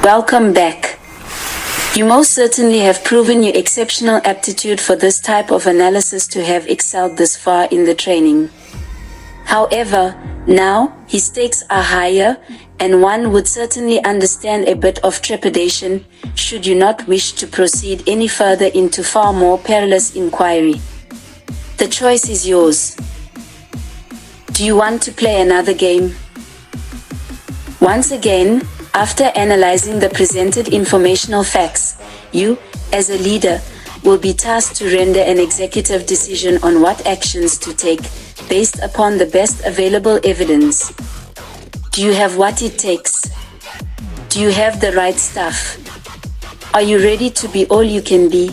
Welcome back. You most certainly have proven your exceptional aptitude for this type of analysis to have excelled this far in the training. However, now, his stakes are higher, and one would certainly understand a bit of trepidation, should you not wish to proceed any further into far more perilous inquiry. The choice is yours. Do you want to play another game? Once again, after analyzing the presented informational facts, you, as a leader, will be tasked to render an executive decision on what actions to take, based upon the best available evidence. Do you have what it takes? Do you have the right stuff? Are you ready to be all you can be?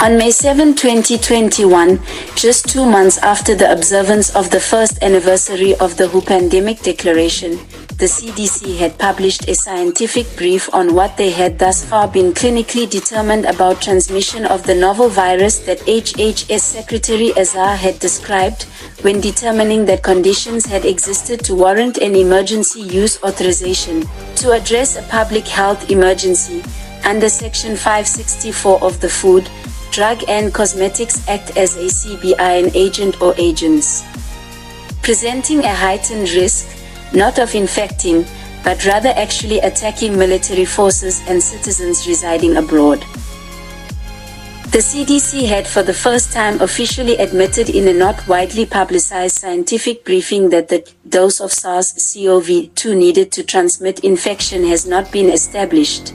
On May 7, 2021, just 2 months after the observance of the first anniversary of the WHO Pandemic Declaration, the CDC had published a scientific brief on what they had thus far been clinically determined about transmission of the novel virus that HHS Secretary Azar had described, when determining that conditions had existed to warrant an emergency use authorization to address a public health emergency under Section 564 of the Food, Drug and Cosmetics Act as a CBI, an agent or agents presenting a heightened risk, not of infecting, but rather actually attacking military forces and citizens residing abroad. The CDC had for the first time officially admitted in a not widely publicized scientific briefing that the dose of SARS-CoV-2 needed to transmit infection has not been established.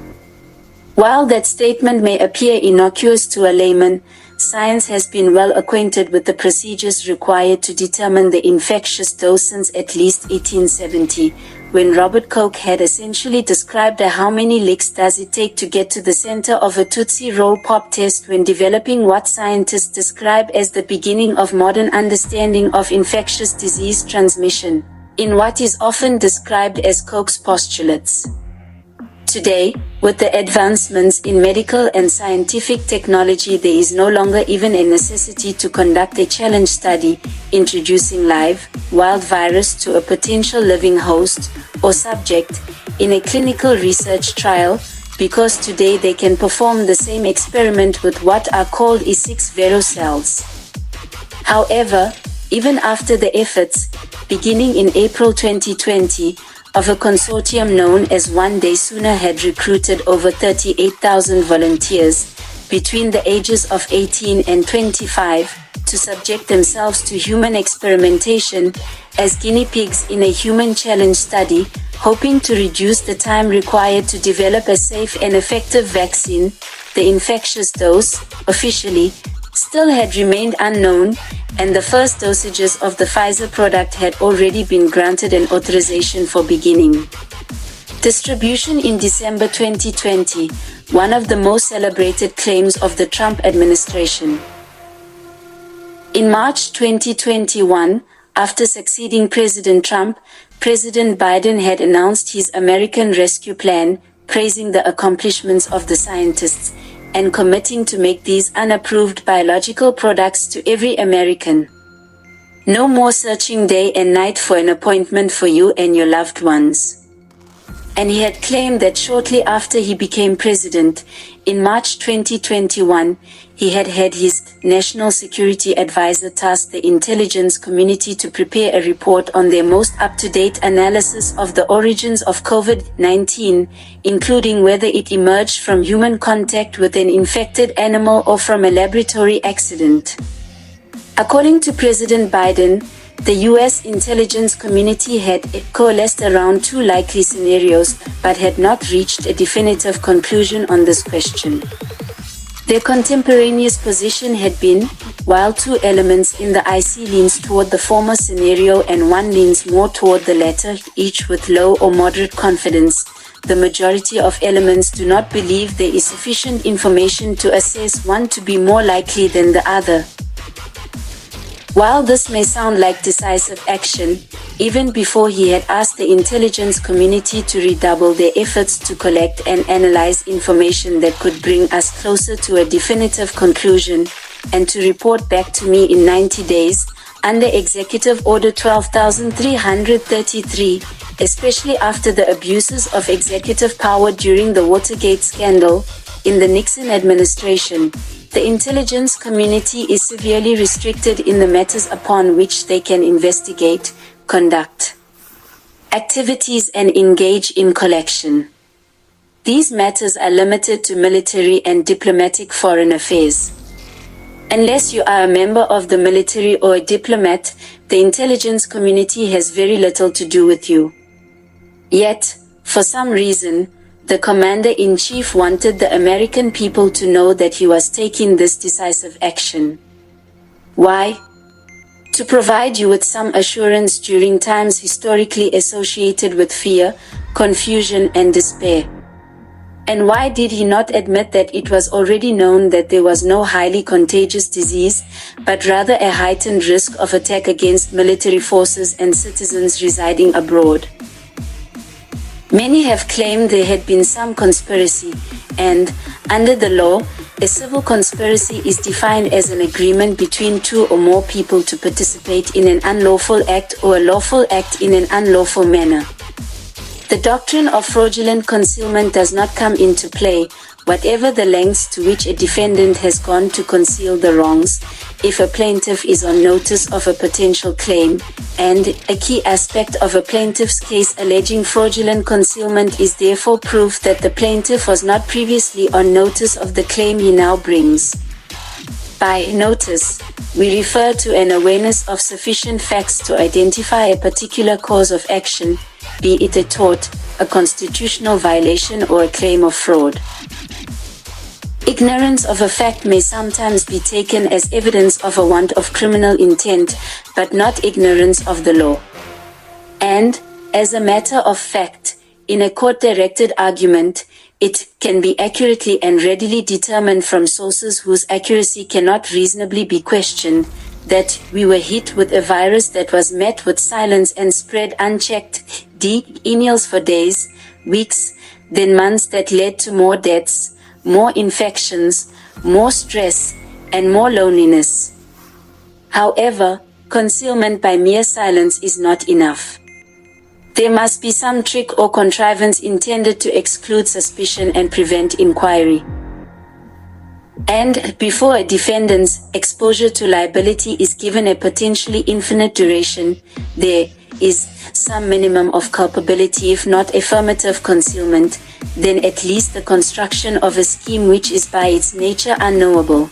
While that statement may appear innocuous to a layman, science has been well acquainted with the procedures required to determine the infectious dose since at least 1870, when Robert Koch had essentially described how many licks does it take to get to the center of a Tootsie Roll Pop test when developing what scientists describe as the beginning of modern understanding of infectious disease transmission, in what is often described as Koch's postulates. Today, with the advancements in medical and scientific technology, there is no longer even a necessity to conduct a challenge study, introducing live, wild virus to a potential living host or subject in a clinical research trial, because today they can perform the same experiment with what are called E6 verocells. However, even after the efforts, beginning in April 2020, of a consortium known as One Day Sooner had recruited over 38,000 volunteers between the ages of 18 and 25 to subject themselves to human experimentation as guinea pigs in a human challenge study, hoping to reduce the time required to develop a safe and effective vaccine. The infectious dose, officially, still had remained unknown, and the first dosages of the Pfizer product had already been granted an authorization for beginning distribution in December 2020, one of the most celebrated claims of the Trump administration. In March 2021, after succeeding President Trump, President Biden had announced his American Rescue Plan, praising the accomplishments of the scientists and committing to make these unapproved biological products to every American. No more searching day and night for an appointment for you and your loved ones. And he had claimed that shortly after he became president, in March 2021, he had had his National Security Advisor task the intelligence community to prepare a report on their most up-to-date analysis of the origins of COVID-19, including whether it emerged from human contact with an infected animal or from a laboratory accident. According to President Biden, the U.S. intelligence community had coalesced around 2 likely scenarios, but had not reached a definitive conclusion on this question. Their contemporaneous position had been, while 2 elements in the IC leans toward the former scenario and 1 leans more toward the latter, each with low or moderate confidence, the majority of elements do not believe there is sufficient information to assess one to be more likely than the other. While this may sound like decisive action, even before he had asked the intelligence community to redouble their efforts to collect and analyze information that could bring us closer to a definitive conclusion, and to report back to me in 90 days, under Executive Order 12,333, especially after the abuses of executive power during the Watergate scandal in the Nixon administration. The intelligence community is severely restricted in the matters upon which they can investigate, conduct activities and engage in collection. These matters are limited to military and diplomatic foreign affairs. Unless you are a member of the military or a diplomat, the intelligence community has very little to do with you. Yet, for some reason, the Commander-in-Chief wanted the American people to know that he was taking this decisive action. Why? To provide you with some assurance during times historically associated with fear, confusion and despair. And why did he not admit that it was already known that there was no highly contagious disease, but rather a heightened risk of attack against military forces and citizens residing abroad? Many have claimed there had been some conspiracy, and, under the law, a civil conspiracy is defined as an agreement between two or more people to participate in an unlawful act or a lawful act in an unlawful manner. The doctrine of fraudulent concealment does not come into play, whatever the lengths to which a defendant has gone to conceal the wrongs, if a plaintiff is on notice of a potential claim, and a key aspect of a plaintiff's case alleging fraudulent concealment is therefore proof that the plaintiff was not previously on notice of the claim he now brings. By notice, we refer to an awareness of sufficient facts to identify a particular cause of action, be it a tort, a constitutional violation or a claim of fraud. Ignorance of a fact may sometimes be taken as evidence of a want of criminal intent, but not ignorance of the law. And, as a matter of fact, in a court-directed argument, it can be accurately and readily determined from sources whose accuracy cannot reasonably be questioned, that we were hit with a virus that was met with silence and spread unchecked, emails for days, weeks, then months that led to more deaths, more infections, more stress, and more loneliness. However, concealment by mere silence is not enough. There must be some trick or contrivance intended to exclude suspicion and prevent inquiry. And before a defendant's exposure to liability is given a potentially infinite duration, there is some minimum of culpability, if not affirmative concealment, then at least the construction of a scheme which is by its nature unknowable.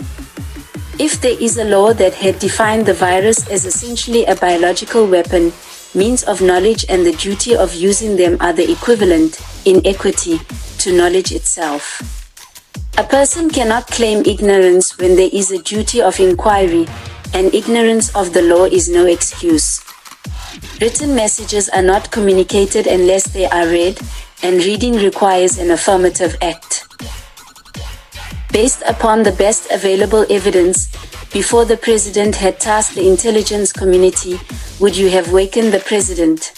If there is a law that had defined the virus as essentially a biological weapon, means of knowledge and the duty of using them are the equivalent, in equity, to knowledge itself. A person cannot claim ignorance when there is a duty of inquiry, and ignorance of the law is no excuse. Written messages are not communicated unless they are read, and reading requires an affirmative act. Based upon the best available evidence, before the president had tasked the intelligence community, would you have wakened the president?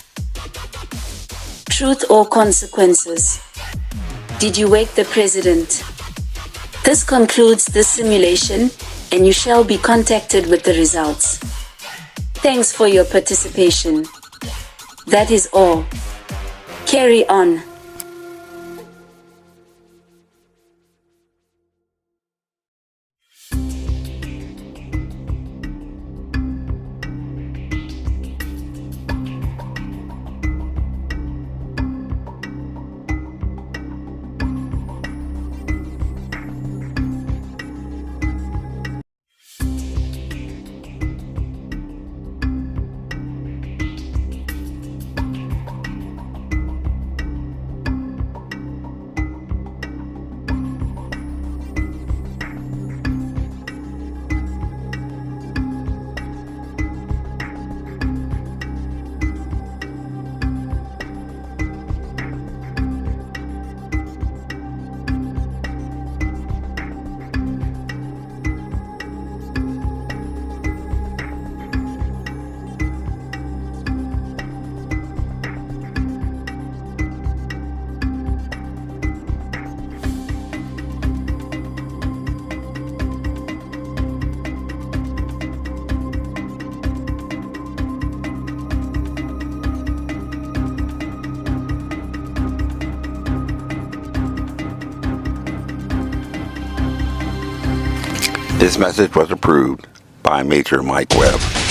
Truth or consequences? Did you wake the president? This concludes this simulation, and you shall be contacted with the results. Thanks for your participation. That is all. Carry on. This message was approved by Major Mike Webb.